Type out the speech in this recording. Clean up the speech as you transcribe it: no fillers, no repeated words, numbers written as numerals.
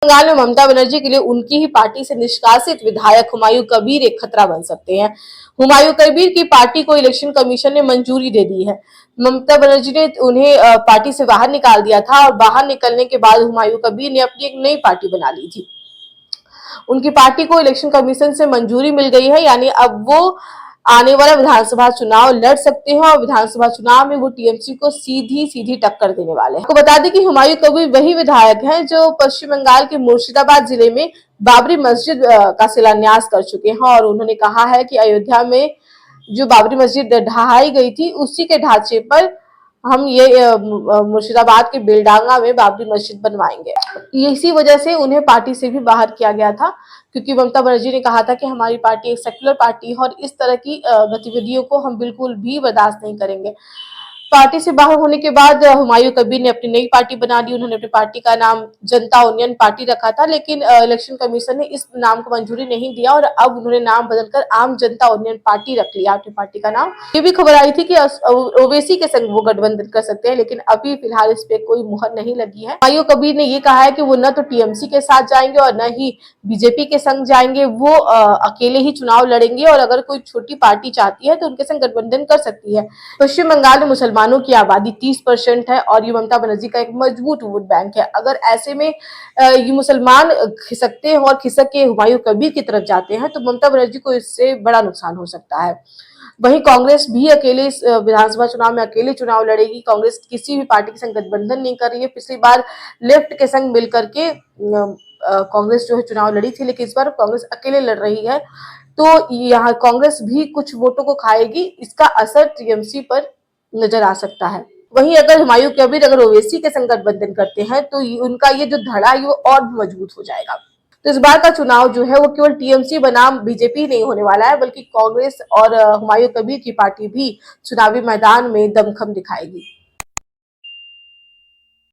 बंगाल में ममता बनर्जी के लिए उनकी ही पार्टी से निष्कासित विधायक हुमायूं कबीर एक खतरा बन सकते हैं। हुमायूं कबीर की पार्टी को इलेक्शन कमीशन ने मंजूरी दे दी है। ममता बनर्जी ने उन्हें पार्टी से बाहर निकाल दिया था और बाहर निकलने के बाद हुमायूं कबीर ने अपनी एक नई पार्टी बना ली थी। उनकी पार्टी को इलेक्शन कमीशन से मंजूरी मिल गई है, यानी अब वो आने वाला विधानसभा चुनाव लड़ सकते हैं और विधानसभा चुनाव में वो टीएमसी को सीधी सीधी टक्कर देने वाले हैं। आपको बता दें कि हुमायूं कबीर वही विधायक हैं जो पश्चिम बंगाल के मुर्शिदाबाद जिले में बाबरी मस्जिद का शिलान्यास कर चुके हैं और उन्होंने कहा है कि अयोध्या में जो बाबरी मस्जिद ढहाई गई थी उसी के ढांचे पर हम ये मुर्शिदाबाद के बेलडांगा में बाबरी मस्जिद बनवाएंगे। इसी वजह से उन्हें पार्टी से भी बाहर किया गया था, क्योंकि ममता बनर्जी ने कहा था कि हमारी पार्टी एक सेक्युलर पार्टी है और इस तरह की गतिविधियों को हम बिल्कुल भी बर्दाश्त नहीं करेंगे। पार्टी से बाहर होने के बाद हुमायूं कबीर ने अपनी नई पार्टी बना ली। उन्होंने अपनी पार्टी का नाम जनता यूनियन पार्टी रखा था, लेकिन इलेक्शन कमीशन ने इस नाम को मंजूरी नहीं दिया और अब उन्होंने नाम बदलकर आम जनता यूनियन पार्टी रख लिया अपनी पार्टी का नाम। ये भी खबर आई थी कि ओवैसी के संग वो गठबंधन कर सकते हैं, लेकिन अभी फिलहाल इस पे कोई मुहर नहीं लगी है। हुमायूं कबीर ने ये कहा है कि वो न तो टीएमसी के साथ जाएंगे और न ही बीजेपी के संग जाएंगे। वो अकेले ही चुनाव लड़ेंगे और अगर कोई छोटी पार्टी चाहती है तो उनके संग गठबंधन कर सकती है। पश्चिम बंगाल में मुसलमानों की आबादी 30% है और ये ममता बनर्जी का एक मजबूत वोट बैंक है। अगर ऐसे में ये मुसलमान खिसकते हैं और खिसक के हुमायूं कबीर की तरफ जाते हैं तो ममता बनर्जी को इससे बड़ा नुकसान हो सकता है। वहीं कांग्रेस भी अकेले विधानसभा चुनाव में अकेले चुनाव लड़ेगी। कांग्रेस किसी भी पार्टी के संग गठबंधन नहीं कर रही है। पिछली बार लेफ्ट के संग मिलकर के कांग्रेस जो है चुनाव लड़ी थी, लेकिन इस बार कांग्रेस अकेले लड़ रही है, तो यहाँ कांग्रेस भी कुछ वोटों को खाएगी। इसका असर टीएमसी पर नजर आ सकता है। वहीं अगर हुमायूं कबीर अगर ओवैसी के संग गठबंधन करते हैं तो उनका ये जो धड़ा है वो और भी मजबूत हो जाएगा। तो इस बार का चुनाव जो है वो केवल टीएमसी बनाम बीजेपी नहीं होने वाला है, बल्कि कांग्रेस और हुमायूं कबीर की पार्टी भी चुनावी मैदान में दमखम दिखाएगी।